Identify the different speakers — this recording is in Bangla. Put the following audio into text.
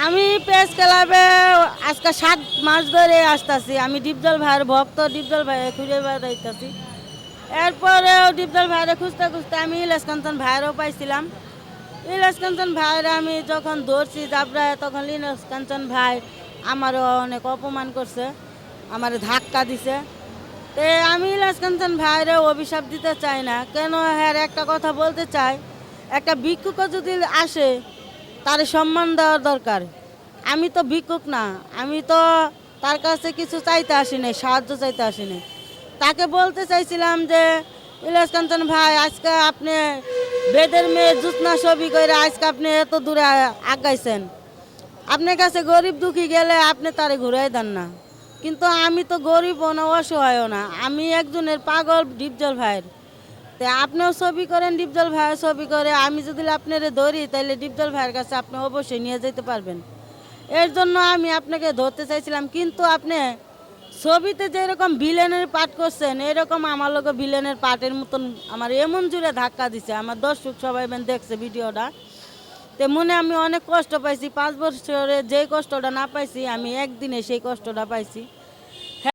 Speaker 1: আমি প্রেস ক্লাবে আজকে 7 মাস ধরে আসতেছি। আমি ডিপজল ভাইয়ের ভক্ত, ডিপজল ভাইয়ের খুঁজে বেড়াইতেছি। এরপরেও ডিপজল ভাইয়ের খুঁজতে খুঁজতে আমি ইলিয়াস কাঞ্চন ভাইয়েরও পাইছিলাম। ইলিয়াস কাঞ্চন ভাইয়ের আমি যখন ধরছি জাবরায়, তখন ইলিয়াস কাঞ্চন ভাই আমারও অনেক অপমান করছে, আমার ধাক্কা দিছে। তে আমি ইলিয়াস কাঞ্চন ভাইয়েরও অভিশাপ দিতে চাই না, কেন হ্যাঁ একটা কথা বলতে চাই, একটা ভিক্ষুকও যদি আসে তার সম্মান দেওয়ার দরকার। আমি তো ভিক্ষুক না, আমি তো তার কাছে কিছু চাইতে আসিনি, সাহায্য চাইতে আসিনি। তাকে বলতে চাইছিলাম যে ইলিয়াস কাঞ্চন ভাই, আজকে আপনি বেদের মেয়ে জুৎনা ছবি করে আজকে আপনি এত দূরে আগাইছেন, আপনার কাছে গরিব দুঃখী গেলে আপনি তারে ঘুরাই দেন না। কিন্তু আমি তো গরিবও না, অসহায়ও না, আমি একজনের পাগল ডিপজল ভাইয়ের। তো আপনিও ছবি করেন, ডিপজল ভাইয়ের ছবি করে, আমি যদি আপনারে ধরি তাহলে ডিপজল ভাইয়ের কাছে আপনি অবশ্যই নিয়ে যেতে পারবেন। এর জন্য আমি আপনাকে ধরতে চাইছিলাম, কিন্তু আপনি ছবিতে যেরকম ভিলেনের পাঠ করছেন, এরকম আমার লোক ভিলেনের পাঠের মতন আমার এমন জুড়ে ধাক্কা দিছে, আমার দর্শক সবাই দেখছে ভিডিওটা। তো মনে আমি অনেক কষ্ট পাইছি, 5 বছরে যে কষ্টটা না পাইছি আমি একদিনে সেই কষ্টটা পাইছি।